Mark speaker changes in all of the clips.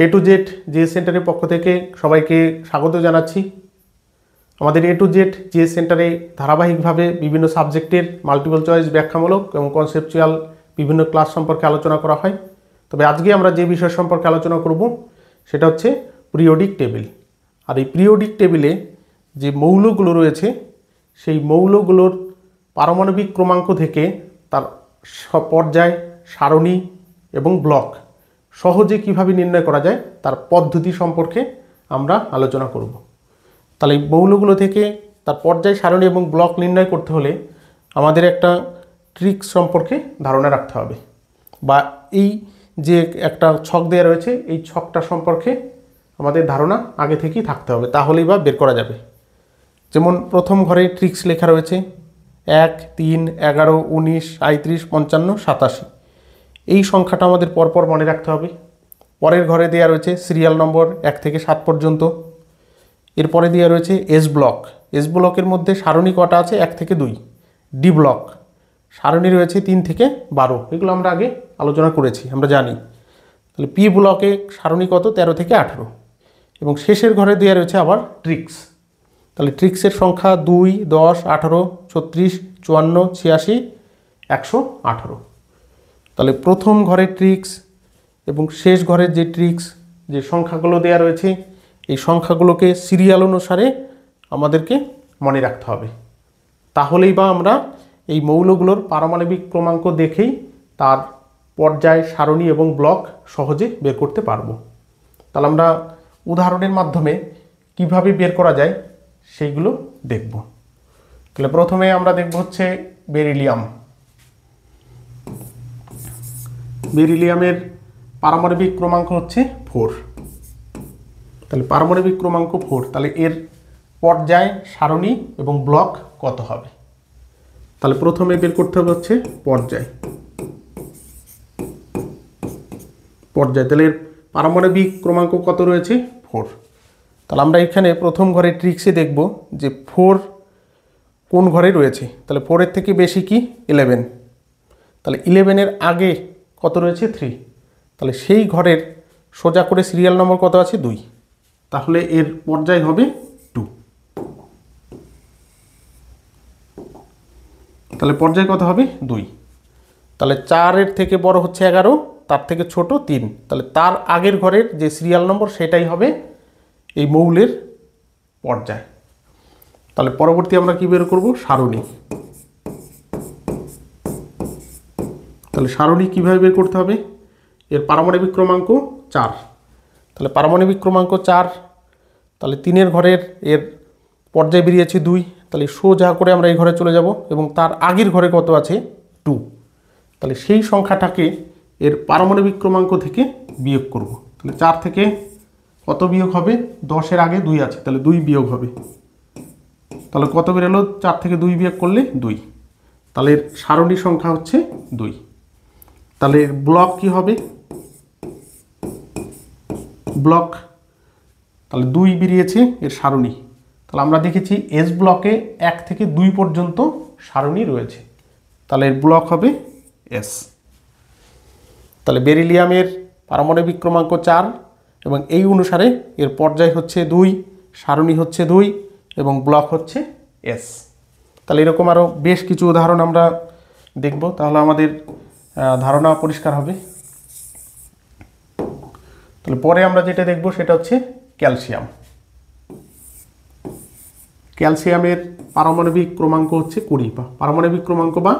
Speaker 1: A to Z GS সেন্টারের পক্ষ থেকে সবাইকে স্বাগত জানাচ্ছি। আমাদের এ টু জেড জিএস সেন্টারে ধারাবাহিকভাবে বিভিন্ন সাবজেক্টের মাল্টিপল চয়েস ব্যাখ্যামূলক এবং কনসেপচুয়াল বিভিন্ন ক্লাস সম্পর্কে আলোচনা করা হয়। তবে আজকে আমরা যে বিষয় সম্পর্কে আলোচনা করব সেটা হচ্ছে পিরিয়ডিক টেবিল। আর এই পিরিয়ডিক টেবিলে যে মৌলগুলো রয়েছে সেই মৌলগুলোর পারমাণবিক ক্রমাঙ্ক থেকে তার পর্যায়, সারণী এবং ব্লক সহজে কিভাবে নির্ণয় করা যায় তার পদ্ধতি সম্পর্কে আমরা আলোচনা করব। তাহলে এই মৌলগুলো থেকে তার পর্যায়, সারণী এবং ব্লক নির্ণয় করতে হলে আমাদের একটা ট্রিক্স সম্পর্কে ধারণা রাখতে হবে, বা এই যে একটা ছক দেওয়া রয়েছে এই ছকটা সম্পর্কে আমাদের ধারণা আগে থেকেই থাকতে হবে, তাহলেই বা বের করা যাবে। যেমন প্রথম ঘরে ট্রিক্স লেখা রয়েছে 1, 3, 11, 19, 35, 55, 87। এই সংখ্যাটা আমাদের পরপর মনে রাখতে হবে। পরের ঘরে দেওয়া রয়েছে সিরিয়াল নম্বর 1 থেকে 7 পর্যন্ত। এরপরে দেওয়া রয়েছে এস ব্লক। এস ব্লকের মধ্যে সারণী কটা আছে? 1 থেকে 2। ডি ব্লক সারণী রয়েছে 3 থেকে 12। এগুলো আমরা আগে আলোচনা করেছি, আমরা জানি। তাহলে পি ব্লকে সারণী কত? 13 থেকে 18। এবং শেষের ঘরে দেওয়া রয়েছে আবার ট্রিক্স। তাহলে ট্রিক্সের সংখ্যা 2, 10, 18, 36, 54, 86, 118। তাহলে প্রথম ঘরের ট্রিক্স এবং শেষ ঘরের যে ট্রিক্স, যে সংখ্যাগুলো দেওয়া রয়েছে এই সংখ্যাগুলোকে সিরিয়াল অনুসারে আমাদেরকে মনে রাখতে হবে। তাহলেই বা আমরা এই মৌলগুলোর পারমাণবিক ক্রমাঙ্ক দেখেই তার পর্যায়, সারণী এবং ব্লক সহজে বের করতে পারবো। তাহলে আমরা উদাহরণের মাধ্যমে কিভাবে বের করা যায় সেইগুলো দেখব। তাহলে প্রথমে আমরা দেখব হচ্ছে বেরিলিয়াম। বেরিলিয়ামের পারমাণবিক ক্রমাঙ্ক হচ্ছে 4। তাহলে পারমাণবিক ক্রমাঙ্ক 4। তাহলে এর পর্যায়, সারণী এবং ব্লক কত হবে? তাহলে প্রথমে বের করতে হবে হচ্ছে পর্যায়। তাহলে এর পারমাণবিক ক্রমাঙ্ক কত রয়েছে? 4। তাহলে আমরা এখানে প্রথম ঘরে ট্রিক্সে দেখব যে 4 কোন ঘরে রয়েছে। তাহলে 4-এর থেকে বেশি কি? 11। তাহলে 11-এর আগে কত রয়েছে? 3। তাহলে সেই ঘরের সোজা করে সিরিয়াল নম্বর কত আছে? 2। তাহলে এর পর্যায় হবে 2। তাহলে পর্যায় কত হবে? 2। তাহলে 4-এর থেকে বড় হচ্ছে 11, তার থেকে ছোট 3। তাহলে তার আগের ঘরের যে সিরিয়াল নম্বর সেটাই হবে এই মৌলের পর্যায়। তাহলে পরবর্তী আমরা কি বের করব? সারণী। তাহলে সারণী কিভাবে বের করতে হবে? এর পারমাণবিক ক্রমাঙ্ক 4। তাহলে পারমাণবিক ক্রমাঙ্ক 4। তাহলে 3-এর ঘরের এর পর্যায় বেরিয়েছে 2। তাহলে সোজা করে আমরা এই ঘরে চলে যাব এবং তার আগের ঘরে কত আছে? 2। তাহলে সেই সংখ্যাটাকে এর পারমাণবিক ক্রমাঙ্ক থেকে বিয়োগ করব। তাহলে 4 থেকে কত বিয়োগ হবে? 10-এর আগে 2 আছে, তাহলে 2 বিয়োগ হবে। তাহলে কত বেরোলো? 4 থেকে 2 বিয়োগ করলে 2। তাহলে এর সারণী সংখ্যা হচ্ছে 2। তাহলে এর ব্লক কি হবে? ব্লক, তাহলে 2 বেরিয়েছে এর সারণী। তাহলে আমরা দেখেছি এস ব্লকে 1 থেকে 2 পর্যন্ত সারণী রয়েছে। তাহলে এর ব্লক হবে এস। তাহলে বেরিলিয়ামের পারমাণবিক ক্রমাঙ্ক 4 এবং এই অনুসারে এর পর্যায় হচ্ছে 2, সারণী হচ্ছে 2 এবং ব্লক হচ্ছে এস। তাহলে এরকম আরও বেশ কিছু উদাহরণ আমরা দেখব, তাহলে আমাদের ধারণা পরিষ্কার হবে। তাহলে পরে আমরা যেটা দেখব সেটা হচ্ছে ক্যালসিয়াম। ক্যালসিয়ামের পারমাণবিক ক্রমাঙ্ক হচ্ছে 20, বা পারমাণবিক ক্রমাঙ্ক বা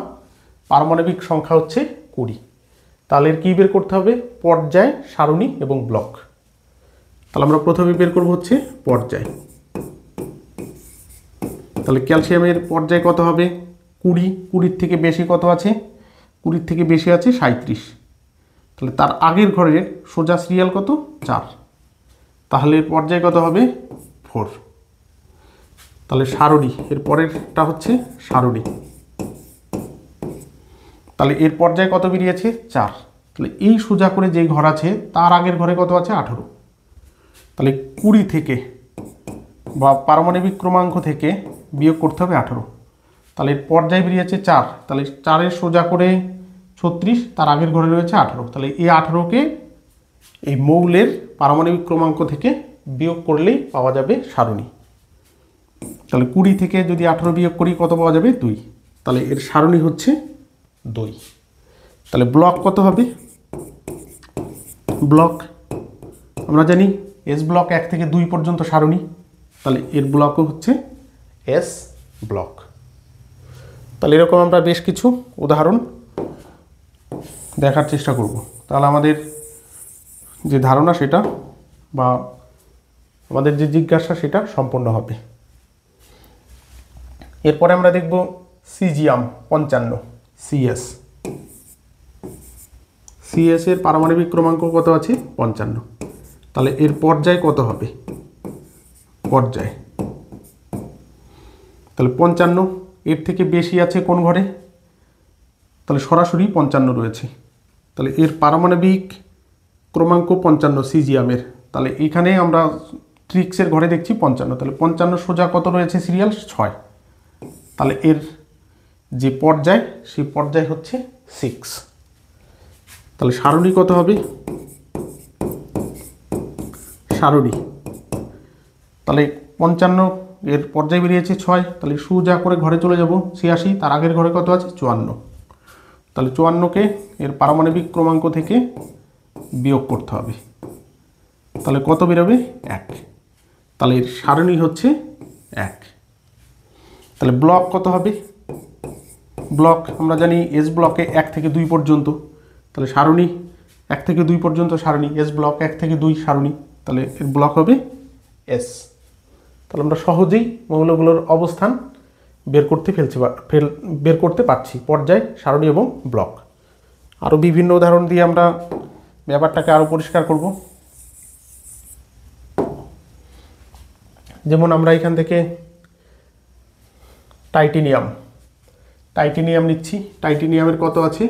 Speaker 1: পারমাণবিক সংখ্যা হচ্ছে 20। তাহলে এর কী বের করতে হবে? পর্যায়, সারণী এবং ব্লক। তাহলে আমরা প্রথমে বের করব হচ্ছে পর্যায়। তাহলে ক্যালসিয়ামের পর্যায় কত হবে? 20। 20-এর থেকে বেশি কত আছে? 20-এর থেকে বেশি আছে 37। তাহলে তার আগের ঘরের সোজা সিরিয়াল কত? 4। তাহলে এর পর্যায় কত হবে? 4। তাহলে সারণী, এর পরেরটা হচ্ছে সারণী। তাহলে এর পর্যায় কত বেরিয়েছে? 4। তাহলে এই সোজা করে যেই ঘর আছে তার আগের ঘরে কত আছে? 18। তাহলে 20 থেকে বা পারমাণবিক ক্রমাঙ্ক থেকে বিয়োগ করতে হবে 18। তাহলে এর পর্যায় বেরিয়েছে 4। তাহলে 4-এর সোজা করে 36, তার আগের ঘরে রয়েছে 18। তাহলে এই 18-কে এই মৌলের পারমাণবিক ক্রমাঙ্ক থেকে বিয়োগ করলেই পাওয়া যাবে সারণী। তাহলে 20 থেকে যদি 18 বিয়োগ করি কত পাওয়া যাবে? 2। তাহলে এর সারণী হচ্ছে 2। তাহলে ব্লক কত হবে? ব্লক আমরা জানি এস ব্লক 1 থেকে 2 পর্যন্ত সারণী, তাহলে এর ব্লকও হচ্ছে এস ব্লক। তাহলে এরকম আমরা বেশ কিছু উদাহরণ দেখার চেষ্টা করব, তাহলে আমাদের যে ধারণা সেটা বা আমাদের যে জিজ্ঞাসা সেটা সম্পন্ন হবে। এরপরে আমরা দেখব সিজিয়াম 55 সিএস। সিএস এর পারমাণবিক ক্রমাঙ্ক কত আছে? 55। তাহলে এর পর্যায় কত হবে? পর্যায় তাহলে 55, এর থেকে বেশি আছে কোন ঘরে? তাহলে সরাসরি 55 রয়েছে, তাহলে এর পারমাণবিক ক্রমাঙ্ক 55 সিজিয়ামের। তাহলে এখানে আমরা ট্রিক্সের ঘরে দেখছি 55, তাহলে 55 সোজা কত রয়েছে? সিরিয়াল 6। তাহলে এর যে পর্যায় সেই পর্যায় হচ্ছে 6। তাহলে সারণী কত হবে? সারণী তাহলে 55 এর পর্যায় বেরিয়েছে 6, তাহলে সোজা করে ঘরে চলে যাব 86, তার আগের ঘরে কত আছে? 54। তাহলে 54কে এর পারমাণবিক ক্রমাঙ্ক থেকে বিয়োগ করতে হবে, তাহলে কত বেরোবে? 1। তাহলে এর সারণী হচ্ছে 1। তাহলে ব্লক কত হবে? ব্লক আমরা জানি এস ব্লকে 1 থেকে 2 পর্যন্ত, তাহলে সারণী 1 থেকে 2 পর্যন্ত সারণী, এস ব্লক 1 থেকে 2 সারণী, তাহলে এর ব্লক হবে এস। তাহলে আমরা সহজেই মৌলগুলোর অবস্থান বের করতে পারছি, পর্যায়, সারণী এবং ব্লক। আরও বিভিন্ন উদাহরণ দিয়ে আমরা ব্যাপারটাকে আরও পরিষ্কার করব। যেমন আমরা এখান থেকে টাইটেনিয়াম নিচ্ছি। টাইটেনিয়ামের কত আছে?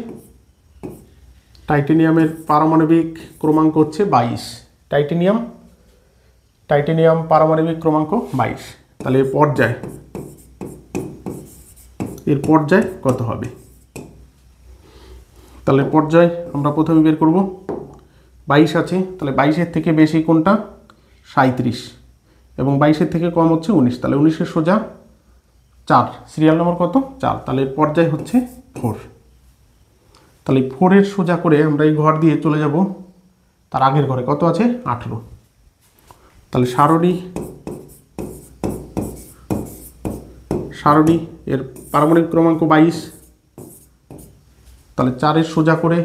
Speaker 1: টাইটেনিয়ামের পারমাণবিক ক্রমাঙ্ক হচ্ছে 22। টাইটেনিয়াম পারমাণবিক ক্রমাঙ্ক 22। তাহলে এর পর্যায় কত হবে? তাহলে পর্যায় আমরা প্রথমে বের করব। 22 আছে, তাহলে 22-এর থেকে বেশি কোনটা? 37, এবং 22-এর থেকে কম হচ্ছে 19। তাহলে 19-এর সোজা 4, সিরিয়াল নম্বর কত? 4। তাহলে এর পর্যায় হচ্ছে 4। তাহলে 4-এর সোজা করে আমরা এই ঘর দিয়ে চলে যাব তার আগের ঘরে, কত আছে? 18। তাহলে সারণী এর পারমাণবিক ক্রমাঙ্ক 22, তাহলে 4-এর সোজা করে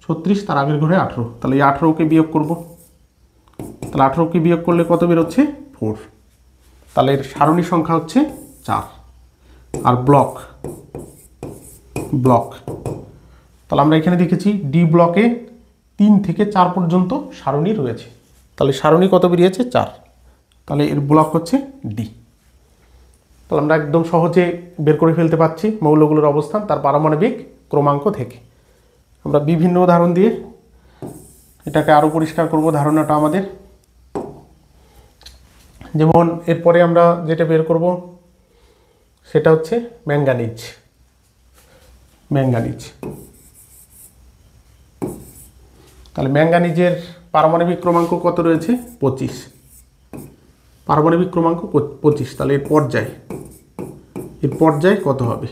Speaker 1: 36, তার আগের ঘরে 18। তাহলে এই 18কে বিয়োগ করব, তাহলে 18কে বিয়োগ করলে কত বেরোচ্ছে? 4। তাহলে এর সারণী সংখ্যা হচ্ছে 4। আর ব্লক তাহলে আমরা এখানে দেখেছি ডি ব্লকে 3 থেকে 4 পর্যন্ত সারণী রয়েছে, তাহলে সারণী কত বেরিয়েছে? 4। তাহলে এর ব্লক হচ্ছে ডি। তাহলে আমরা একদম সহজে বের করে ফেলতে পারছি মৌলগুলোর অবস্থান তার পারমাণবিক ক্রমাঙ্ক থেকে। আমরা বিভিন্ন উদাহরণ দিয়ে এটাকে আরও পরিষ্কার করব ধারণাটা আমাদের। যেমন এরপরে আমরা যেটা বের করব সেটা হচ্ছে ম্যাঙ্গানিজ। তাহলে ম্যাঙ্গানিজের পারমাণবিক ক্রমাঙ্ক কত রয়েছে? 25। পারমাণবিক ক্রমাঙ্ক 25। তাহলে এর পর্যায় কত হবে?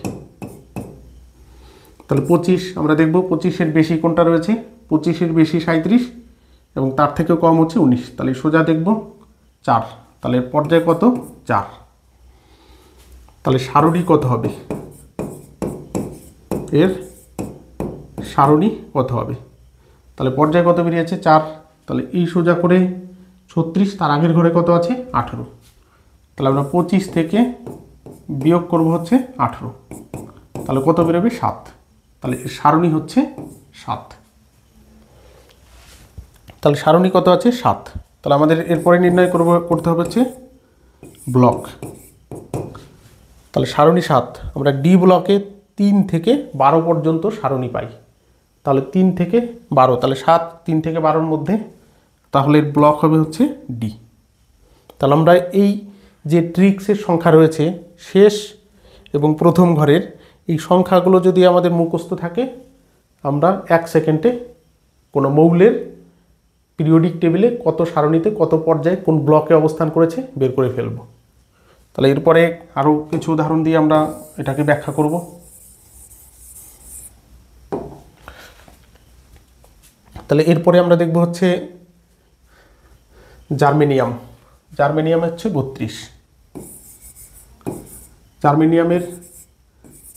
Speaker 1: তাহলে 25 আমরা দেখব 25-এর বেশি কোনটা রয়েছে? 25-এর বেশি 37, এবং তার থেকেও কম হচ্ছে 19। তাহলে সোজা দেখব 4। তাহলে এর পর্যায় কত? 4। তাহলে সারণী কত হবে? এর সারণী কত হবে? তাহলে পর্যায় কত বেরিয়েছে? 4। তাহলে এই সোজা করে 36, তার আগের ঘরে কত আছে? 18। তাহলে আমরা 25 থেকে বিয়োগ করব হচ্ছে 18, তাহলে কত বেরোবে? 7। তাহলে এর সারণী হচ্ছে 7। তাহলে সারণী কত আছে? 7। তাহলে আমাদের এরপরে নির্ণয় করতে হবে হচ্ছে ব্লক। তাহলে সারণী 7। আমরা ডি ব্লকে 3 থেকে 12 পর্যন্ত সারণী পাই, তাহলে 3 থেকে 12, তাহলে 7 3 থেকে 12-র মধ্যে, তাহলে এর ব্লক হবে হচ্ছে ডি। তাহলে আমরা এই যে ট্রিক্সের সংখ্যা রয়েছে শেষ এবং প্রথম ঘরের এই সংখ্যাগুলো যদি আমাদের মুখস্থ থাকে, আমরা 1 সেকেন্ডে কোনো মৌলের পিরিয়ডিক টেবিলে কত সারণীতে কত পর্যায়ে কোন ব্লকে অবস্থান করেছে বের করে ফেলব। তাহলে এরপরে আরও কিছু উদাহরণ দিয়ে আমরা এটাকে ব্যাখ্যা করব। তাহলে এরপরে আমরা দেখব হচ্ছে জার্মেনিয়াম। জার্মেনিয়াম হচ্ছে 32। জার্মেনিয়ামের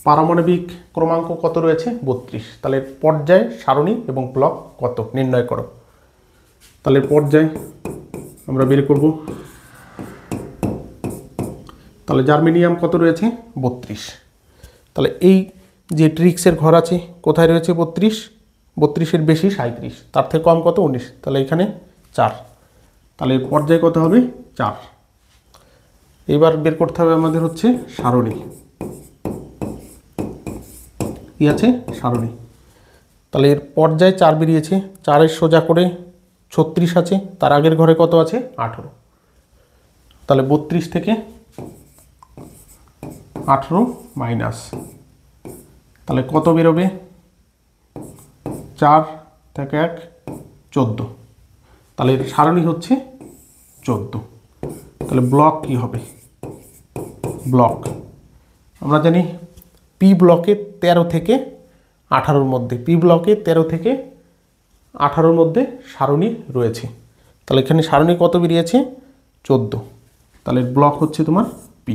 Speaker 1: পারমাণবিক ক্রমাঙ্ক কত রয়েছে? 32। তাহলে পর্যায়, সারণী এবং ব্লক কত নির্ণয় করো। তাহলে পর্যায় আমরা বের করব। তাহলে জার্মেনিয়াম কত রয়েছে? 32। তাহলে এই যে ট্রিক্সের ঘর আছে কোথায় রয়েছে? 32। 32-এর বেশি 37, তার থেকে কম কত? 19। তাহলে এখানে 4। তাহলে পর্যায় কত হবে? 4। এবার বের করতে হবে আমাদের হচ্ছে সারণী। কি আছে? সারণী। তাহলে এর পর্যায়ে 4 বেরিয়েছে, 4-এর সোজা করে 36 আছে, তার আগের ঘরে কত আছে? 18। তাহলে 32 থেকে 18 মাইনাস, তাহলে কত বেরোবে? 4 থেকে 1 14। তাহলে এর সারণী হচ্ছে 14। তাহলে ব্লক কি হবে? ব্লক আমরা জানি পি ব্লকে 13 থেকে 18-র মধ্যে, পি ব্লকে 13 থেকে 18-র মধ্যে সারণী রয়েছে। তাহলে এখানে সারণী কত বেরিয়েছে? 14। তাহলে ব্লক হচ্ছে তোমার পি।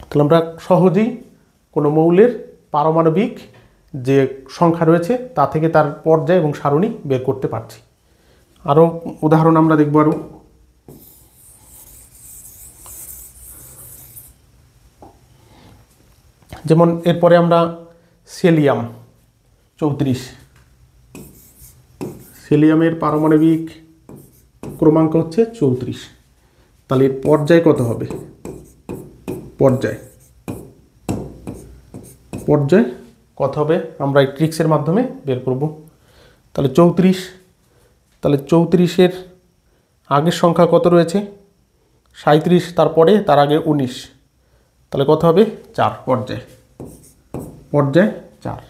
Speaker 1: তাহলে আমরা সহজেই কোনো মৌলের পারমাণবিক যে সংখ্যা রয়েছে তা থেকে তার পর্যায় এবং সারণী বের করতে পারছি। আরও উদাহরণ আমরা দেখব আরও। যেমন এরপরে আমরা সেলিয়াম 34। সেলিয়ামের পারমাণবিক ক্রমাঙ্ক হচ্ছে 34। তাহলে এর পর্যায় কত হবে? পর্যায় কত হবে আমরা এই ট্রিক্সের মাধ্যমে বের করব। তাহলে 34। তাহলে 34-এর আগের সংখ্যা কত রয়েছে? 37, তারপরে তার আগে 19। তাহলে কত হবে? 4। পর্যায় 4।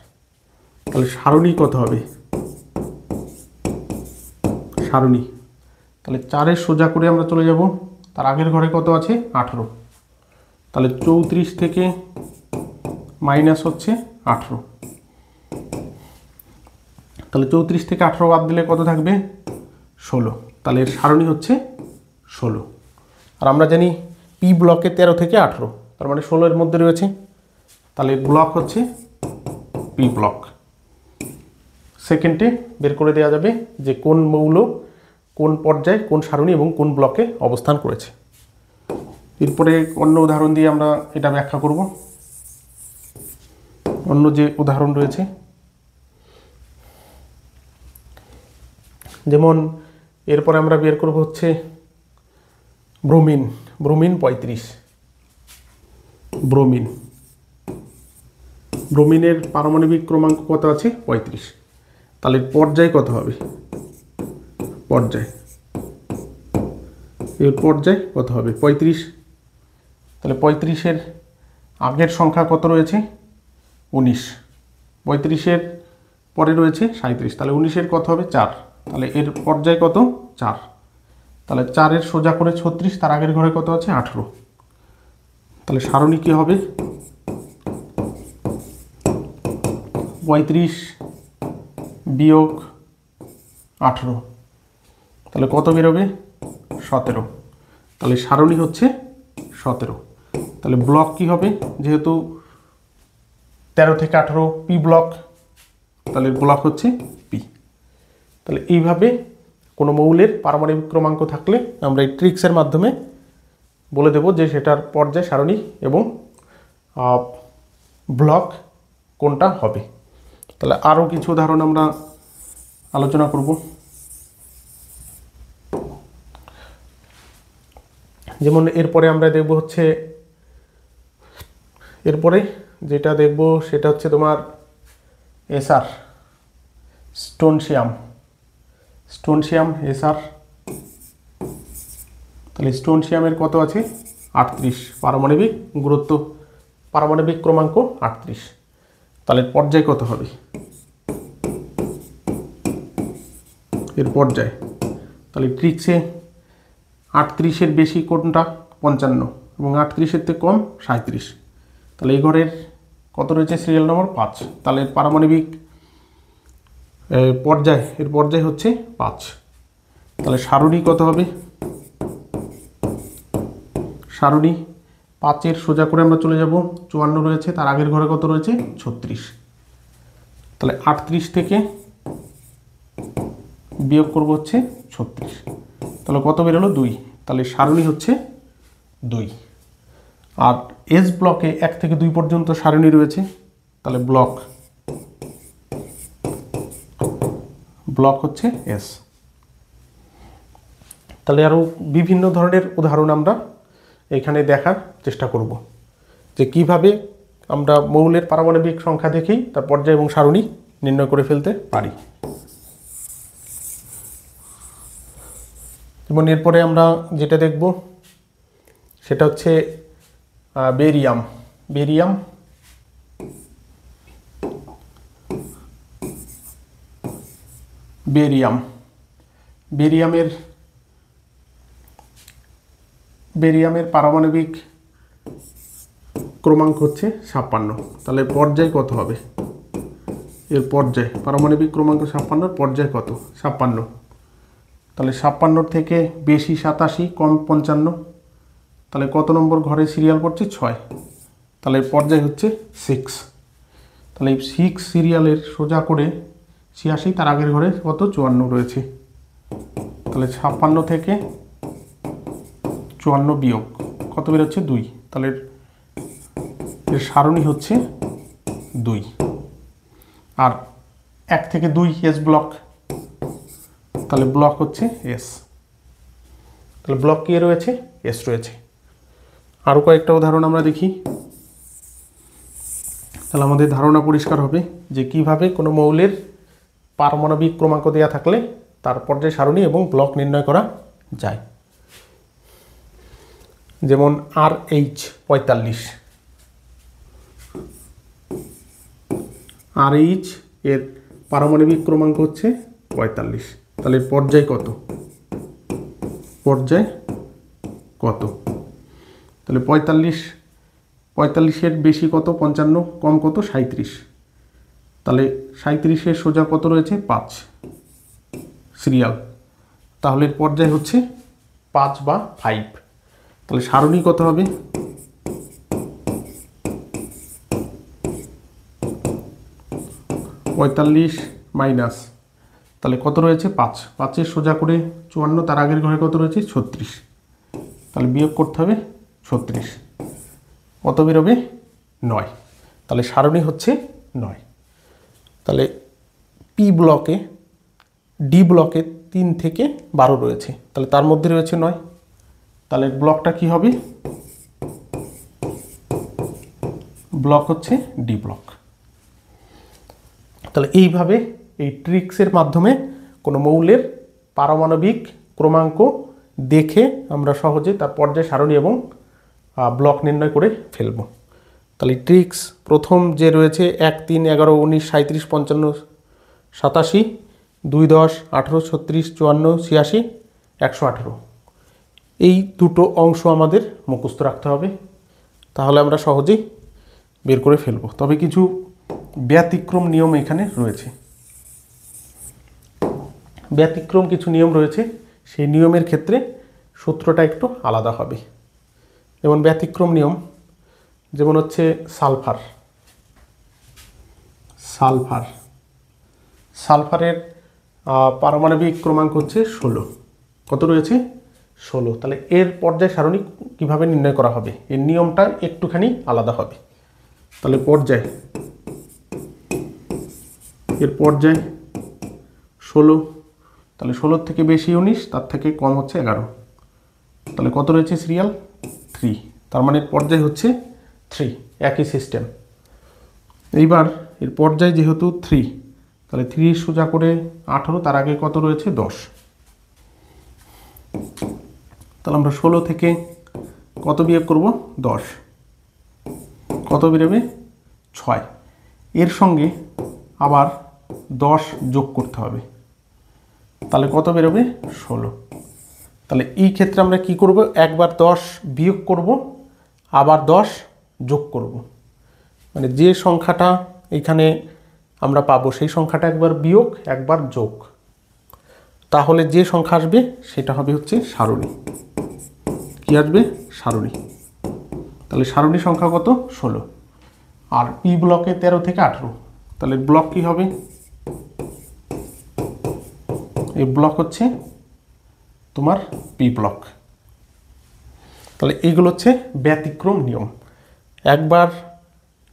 Speaker 1: তাহলে সারণী কত হবে? সারণী তাহলে 4-এর সোজা করে আমরা চলে যাব, তার আগের ঘরে কত আছে? 18। তাহলে 34 থেকে মাইনাস হচ্ছে 18। তাহলে 34 থেকে 18 বাদ দিলে কত থাকবে? 16। তাহলে এর সারণী হচ্ছে 16। আর আমরা জানি পি ব্লকে 13 থেকে 18, তার মানে 16-এর মধ্যে রয়েছে। তাহলে ব্লক হচ্ছে পি ব্লক। সেকেন্ডে বের করে দেওয়া যাবে যে কোন মৌল কোন পর্যায়ে, কোন সারণী এবং কোন ব্লকে অবস্থান করেছে। এরপরে অন্য উদাহরণ দিয়ে আমরা এটা ব্যাখ্যা করব। অন্য যে উদাহরণ রয়েছে, যেমন এরপরে আমরা বের করব হচ্ছে ব্রোমিন। ব্রোমিন 35। ব্রোমিনের পারমাণবিক ক্রমাঙ্ক কত আছে? 35। তাহলে পর্যায় কত হবে? এর পর্যায় কত হবে? 35। তাহলে 35-এর আগের সংখ্যা কত রয়েছে? 19। 35-এর পরে রয়েছে 37। তাহলে 19-এর কত হবে? 4। তাহলে এর পর্যায় কত? 4। তাহলে 4-এর সোজা করে 36, তার আগের ঘরে কত আছে? 18। তাহলে সারণী কি হবে? 35 বিয়োগ 18। তাহলে কত বেরোবে? 17। তাহলে সারণী হচ্ছে 17। তাহলে ব্লক কি হবে? যেহেতু 13 থেকে 18 পি ব্লক, তাহলে ব্লক হচ্ছে পি। তাহলে এইভাবে কোনো মৌলের পারমাণবিক ক্রমাঙ্ক থাকলে আমরা এই ট্রিক্সের মাধ্যমে বলে দেব যে সেটার পর্যায়, সারণী এবং ব্লক কোনটা হবে। তাহলে আরও কিছু উদাহরণ আমরা আলোচনা করব। যেমন এরপরে আমরা দেখব হচ্ছে, এরপরে যেটা দেখব সেটা হচ্ছে তোমার এসআর, স্টোনশিয়াম এসআর। তাহলে স্টোনশিয়ামের কত আছে? 38 পারমাণবিক গুরুত্ব, পারমাণবিক ক্রমাঙ্ক 38। তাহলে পর্যায় কত হবে? এর পর্যায়। তাহলে ট্রিক্সে 38-এর বেশি কোনটা? 55, এবং 38-এর থেকে কম 37। তাহলে এই ঘরের কত রয়েছে? Serial number 5। তাহলে পারমাণবিক পর্যায়, এর পর্যায় হচ্ছে 5। তাহলে সারণী কত হবে? সারণী 5-এর সোজা করে আমরা চলে যাব, 54 রয়েছে, তার আগের ঘরে কত রয়েছে? 36। তাহলে 38 থেকে বিয়োগ করব হচ্ছে 36, তাহলে কত বেরোলো? 2। তাহলে সারণী হচ্ছে 2। আর এস ব্লকে 1 থেকে 2 পর্যন্ত সারণী রয়েছে, তাহলে ব্লক হচ্ছে এস। তাহলে আরও বিভিন্ন ধরনের উদাহরণ আমরা এখানে দেখার চেষ্টা করব, যে কিভাবে আমরা মৌলের পারমাণবিক সংখ্যা দেখেই তার পর্যায় এবং সারণী নির্ণয় করে ফেলতে পারি। এবং এরপরে আমরা যেটা দেখব সেটা হচ্ছে বেরিয়াম। বেরিয়ামের পারমাণবিক ক্রমাঙ্ক হচ্ছে 56। তাহলে পর্যায় কত হবে? এর পর্যায়, পারমাণবিক ক্রমাঙ্ক 56, পর্যায় কত? 56। তাহলে 56 থেকে বেশি 87, কম 55। তাহলে কত নম্বর ঘরে সিরিয়াল পড়ছে? 6। তাহলে পর্যায় হচ্ছে 6। তাহলে 6 সিরিয়ালের সোজা করে 86, তার আগের ঘরে কত? 54 রয়েছে। তাহলে 56 থেকে 54 বিয়োগ কত বেরোচ্ছে? 2। তাহলে এর সারণী হচ্ছে 2। আর 1 থেকে 2 এস ব্লক, তাহলে ব্লক হচ্ছে এস। তাহলে ব্লক কি রয়েছে? এস রয়েছে। আরও কয়েকটা উদাহরণ আমরা দেখি, তাহলে আমাদের ধারণা পরিষ্কার হবে যে কিভাবে কোনো মৌলের পারমাণবিক ক্রমাঙ্ক দেওয়া থাকলে তার পর্যায় সারণী এবং ব্লক নির্ণয় করা যায়। যেমন RH 45, RH এর পারমাণবিক ক্রমাঙ্ক হচ্ছে 45। তাহলে পর্যায় কত? তাহলে 45-এর বেশি কত? 55, কম কত? 37। তাহলে 37-এর সোজা কত রয়েছে? 5 সিরিয়াল। তাহলে পর্যায় হচ্ছে 5 বা 5। তাহলে সারণী কত হবে? পঁয়তাল্লিশ মাইনাস, তাহলে কত রয়েছে? 5। 5-এর সোজা করে 54, তার আগের ঘরে কত রয়েছে? 36। তাহলে বিয়োগ করতে হবে 36, কত বেরোবে? 9। তাহলে সারণী হচ্ছে 9। তাহলে ডি ব্লকে 3 থেকে 12 রয়েছে, তাহলে তার মধ্যে রয়েছে 9। তাহলে ব্লকটা কি হবে? ব্লক হচ্ছে ডি ব্লক। তাহলে এইভাবে এই ট্রিক্সের মাধ্যমে কোনো মৌলের পারমাণবিক ক্রমাঙ্ক দেখে আমরা সহজে তার পর্যায় সারণী এবং ব্লক নির্ণয় করে ফেলব। তাহলে ট্রিক্স প্রথম যে রয়েছে 1, 3, 11, 19, 37, 55, 87, 2, 10, 18, 36, 54, 86, 118, এই দুটো অংশ আমাদের মুখস্থ রাখতে হবে, তাহলে আমরা সহজেই বের করে ফেলব। তবে কিছু ব্যতিক্রম নিয়ম এখানে রয়েছে। ব্যতিক্রম কিছু নিয়ম রয়েছে, সেই নিয়মের ক্ষেত্রে সূত্রটা একটু আলাদা হবে। যেমন ব্যতিক্রম নিয়ম, যেমন হচ্ছে সালফারের পারমাণবিক ক্রমাঙ্ক হচ্ছে 16। কত রয়েছে? 16। তাহলে এর পর্যায় সারণী কিভাবে নির্ণয় করা হবে? এর নিয়মটা একটুখানি আলাদা হবে। তাহলে এর পর্যায় 16, তাহলে 16 থেকে বেশি 19, তার থেকে কম হচ্ছে 11। তাহলে কত রয়েছে? সিরিয়াল 3, তার মানে পর্যায় হচ্ছে 3। একই সিস্টেম। এইবার এর পর্যায় যেহেতু 3, তাহলে 3 সোজা করে 18, তার আগে কত রয়েছে? 10। তাহলে আমরা 16 থেকে কত বিয়োগ করব? 10, কত বেরোবে? 6। এর সঙ্গে আবার 10 যোগ করতে হবে, তাহলে কত বেরোবে 16। তাহলে এই ক্ষেত্রে আমরা কি করব, একবার 10 বিয়োগ করব, আবার 10 যোগ করব। মানে যে সংখ্যাটা এখানে আমরা পাবো সেই সংখ্যাটা একবার বিয়োগ একবার যোগ, তাহলে যে সংখ্যা আসবে সেটা হবে হচ্ছে সারণী। কি আসবে? সারণী। তাহলে সারণী সংখ্যা কত? 16। আর পি ব্লকে 13 থেকে 18। তাহলে ব্লক কি হবে? এই ব্লক হচ্ছে তোমার পি ব্লক। তাহলে এইগুলো হচ্ছে ব্যতিক্রম নিয়ম। একবার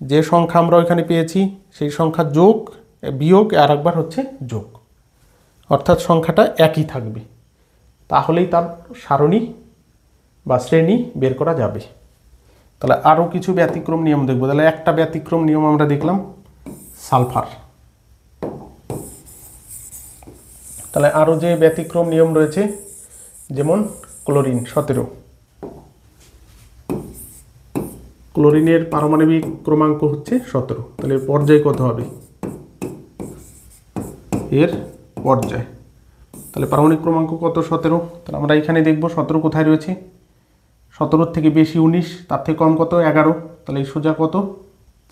Speaker 1: যে সংখ্যা আমরা ওইখানে পেয়েছি সেই সংখ্যা যোগ বিয়োগ, আর একবার হচ্ছে যোগ, অর্থাৎ সংখ্যাটা একই থাকবে, তাহলেই তার সারণী বা শ্রেণী বের করা যাবে। তাহলে আরও কিছু ব্যতিক্রম নিয়ম দেখব। তাহলে একটা ব্যতিক্রম নিয়ম আমরা দেখলাম সালফার। তাহলে আরও যে ব্যতিক্রম নিয়ম রয়েছে, যেমন ক্লোরিন 17। ক্লোরিনের পারমাণবিক ক্রমাঙ্ক হচ্ছে 17। তাহলে এর পর্যায় কত হবে? এর পর্যায়, তাহলে পারমাণবিক ক্রমাঙ্ক কত? 17। তাহলে আমরা এখানে দেখব 17 কোথায় রয়েছে। 17 থেকে বেশি 19, তার থেকে কম কত? 11। তাহলে এই সোজা কত?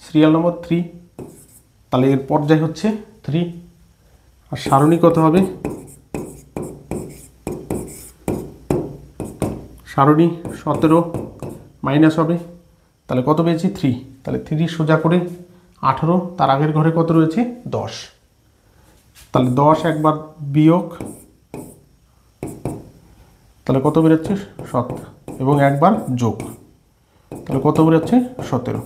Speaker 1: Serial number 3। তাহলে এর পর্যায় হচ্ছে 3। আর সারণী কত হবে? সারণী 17 মাইনাস হবে, তাহলে কত পেয়েছি? 3। তাহলে 3 সোজা করে 18, তার আগের ঘরে কত রয়েছে? 10। তাহলে 10 একবার বিয়োগ, তাহলে কত বেরোচ্ছে? 7, এবং একবার যোগ, তাহলে কত বেরোচ্ছে? 17।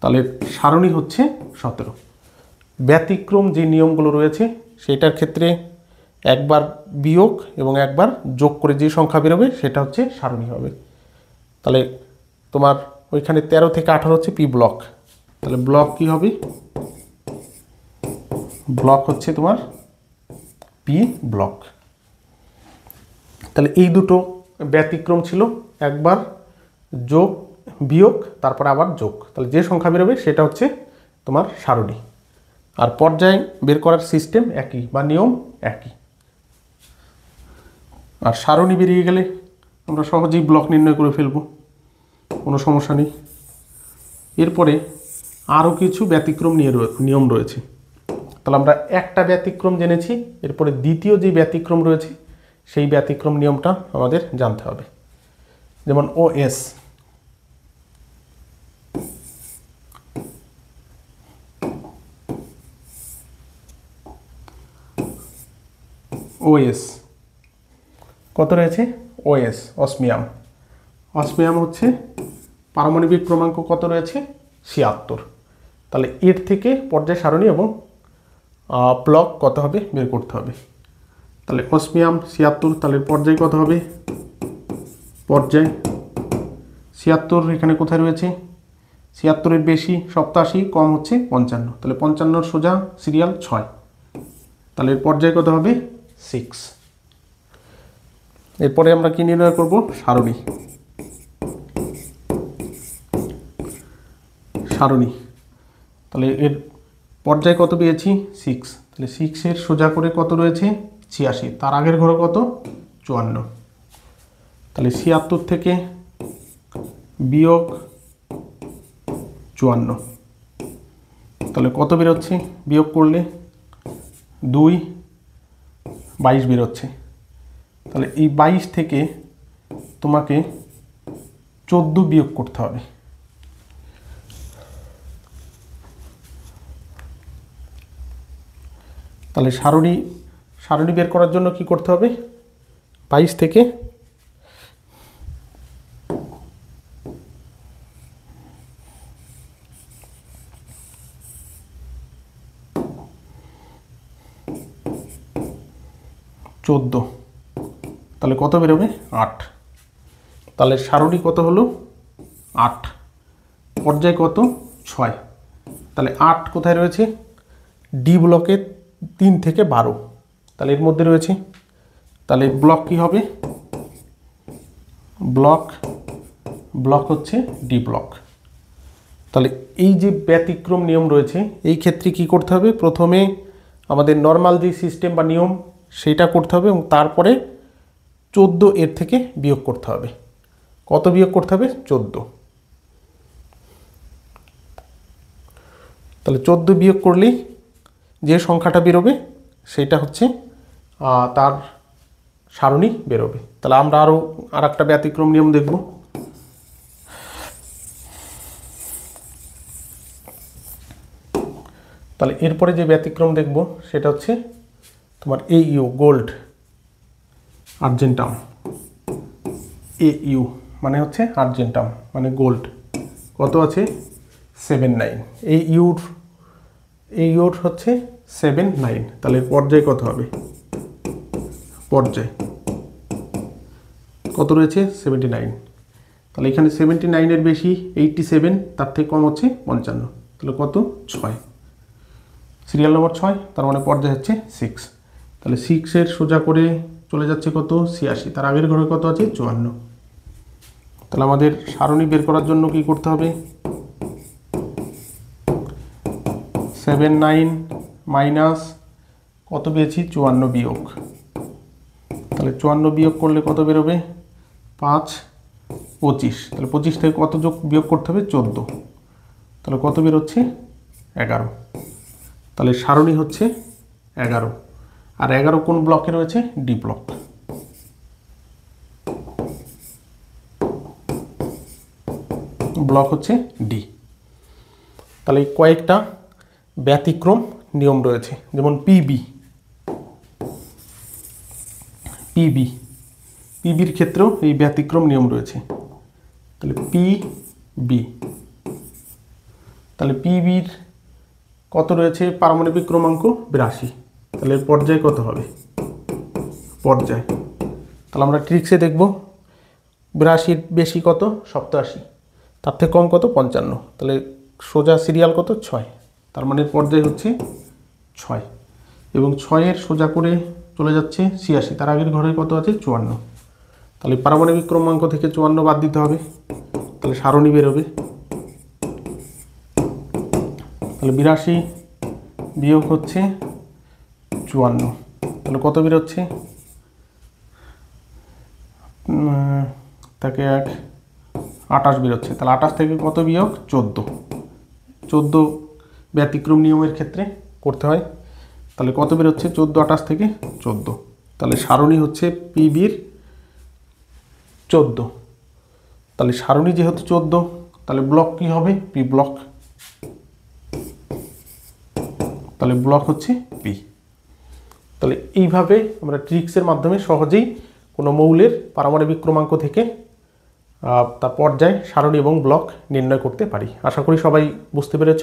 Speaker 1: তাহলে সারণী হচ্ছে 17। ব্যতিক্রম যে নিয়মগুলো রয়েছে সেটার ক্ষেত্রে একবার বিয়োগ এবং একবার যোগ করে যে সংখ্যা বেরোবে সেটা হচ্ছে সারণী হবে। তাহলে তোমার ওইখানে 13 থেকে 18 হচ্ছে পি ব্লক। তাহলে ব্লক কি হবে? ব্লক হচ্ছে তোমার পি ব্লক। তাহলে এই দুটো ব্যতিক্রম ছিল, একবার যোগ বিয়োগ তারপর আবার যোগ, তাহলে যে সংখ্যা বেরোবে সেটা হচ্ছে তোমার সারণী। আর পর্যায় বের করার সিস্টেম একই বা নিয়ম একই। আর সারণী বেরিয়ে গেলে আমরা সহজেই ব্লক নির্ণয় করে ফেলব, কোনো সমস্যা নেই। এরপরে আরও কিছু ব্যতিক্রম নিয়ম রয়েছে। তাহলে আমরা একটা ব্যতিক্রম জেনেছি, এরপরে দ্বিতীয় যে ব্যতিক্রম রয়েছে সেই ব্যতিক্রম নিয়মটা আমাদের জানতে হবে। যেমন ওএস। ওএস কত রয়েছে? OS osmium. অসমিয়াম হচ্ছে পারমাণবিক ক্রমাঙ্ক কত রয়েছে? 76। তাহলে এর থেকে পর্যায় সারণী এবং ব্লক কত হবে বের করতে হবে। তাহলে অসমিয়াম 76, তাহলে পর্যায় কত হবে? পর্যায় 76 এখানে কোথায় রয়েছে? 76-এর বেশি 87, কম হচ্ছে 55, তাহলে 55 সোজা সিরিয়াল 6। তাহলে এর পর্যায় কত হবে? 6। এরপরে আমরা কি নির্ণয় করব? সারণী। সারণী, তাহলে এর পর্যায় কত পেয়েছি? 6। তাহলে 6-এর সোজা করে কত রয়েছে? 86, তার আগের ঘরে কত? 54। তাহলে 76 থেকে বিয়োগ 54, তাহলে কত বেরোচ্ছে? বিয়োগ করলে 2, 22 বেরোচ্ছে। তাহলে এই 22 থেকে তোমাকে 14 বিয়োগ করতে হবে। তাহলে সারণী বের করার জন্য কি করতে হবে? 22 থেকে 14, তাহলে কত বেরোবে? 8। তাহলে সারণী কত হলো? 8। পর্যায় কত? 6। তাহলে 8 কোথায় রয়েছে? ডি ব্লকে 3 থেকে 12, তাহলে এর মধ্যে রয়েছে। তাহলে ব্লক কি হবে? ব্লক হচ্ছে ডি ব্লক। তাহলে এই যে ব্যতিক্রম নিয়ম রয়েছে এই ক্ষেত্রে কি করতে হবে? প্রথমে আমাদের নর্মাল যে সিস্টেম বা নিয়ম সেইটা করতে হবে এবং তারপরে 14 এর থেকে বিয়োগ করতে হবে। কত বিয়োগ করতে হবে? 14। তাহলে 14 বিয়োগ করলেই যে সংখ্যাটা বেরোবে সেটা হচ্ছে তার সারণী বেরোবে। তাহলে আমরা আর একটা ব্যতিক্রম নিয়ম দেখব। তাহলে এরপরে যে ব্যতিক্রম দেখব সেটা হচ্ছে তোমার AU গোল্ড আর্জেন্টাম। AU মানে হচ্ছে আর্জেন্টাম মানে গোল্ড। কত আছে? 79। AUর হচ্ছে 79। তাহলে পর্যায় কত হবে? পর্যায় কত রয়েছে? 79। তাহলে এখানে 79-এর বেশি 87, তার থেকে কম হচ্ছে 55। তাহলে কত? 6। সিরিয়াল নম্বর 6, তার মানে পর্যায় হচ্ছে 6। তাহলে 6-এর সোজা করে চলে যাচ্ছে কত? 86। তার আগের ঘরে কত আছে? 54। তাহলে আমাদের সারণী বের করার জন্য কি করতে হবে? 79 মাইনাস কত পেয়েছি? 54 বিয়োগ। তাহলে 54 বিয়োগ করলে কত বেরোবে? 5, 25। তাহলে 25 থেকে কত বিয়োগ করতে হবে? 14। তাহলে কত বেরোচ্ছে? 11। তাহলে সারণী হচ্ছে 11। আর 11 কোন ব্লকে রয়েছে? D block. ব্লক হচ্ছে ডি। তাহলে কয়েকটা ব্যতিক্রম নিয়ম রয়েছে, যেমন পিবির ক্ষেত্রেও এই ব্যতিক্রম নিয়ম রয়েছে। তাহলে পিবির কত রয়েছে? পারমাণবিক ক্রমাঙ্ক 82। তাহলে পর্যায় কত হবে? পর্যায় তাহলে আমরা ট্রিক্সে দেখব। 82-র বেশি কত? 87। তার থেকে কম কত? 55। তাহলে সোজা সিরিয়াল কত? 6। তার মানে পর্যায় হচ্ছে 6 এবং 6-এর সোজা করে চলে যাচ্ছে 86। তার আগের ঘরে কত আছে? 54। তাহলে পারমাণবিক ক্রমাঙ্ক থেকে 54 বাদ দিতে হবে। তাহলে সারণী বেরোবে। তাহলে 82 বিয়োগ হচ্ছে 54। তাহলে কত বেরোচ্ছে? তাকে 28 বেরোচ্ছে। তাহলে 28 থেকে কত বিয়োগ? 14 ব্যতিক্রম নিয়মের ক্ষেত্রে করতে হয়। তাহলে কত বেরোচ্ছে? 14 28 থেকে 14। তাহলে সারণী হচ্ছে পিবির 14। তাহলে সারণী যেহেতু 14, তাহলে ব্লক কি হবে? P block. তাহলে ব্লক হচ্ছে পি। তাহলে এইভাবে আমরা ট্রিক্সের মাধ্যমে সহজেই কোনো মৌলের পারমাণবিক ক্রমাঙ্ক থেকে তার পর্যায়, সারণী এবং ব্লক নির্ণয় করতে পারি। আশা করি সবাই বুঝতে পেরেছ।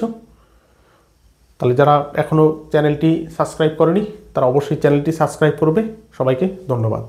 Speaker 1: তাহলে যারা এখনও চ্যানেলটি সাবস্ক্রাইব করেনি তারা অবশ্যই চ্যানেলটি সাবস্ক্রাইব করবে। সবাইকে ধন্যবাদ।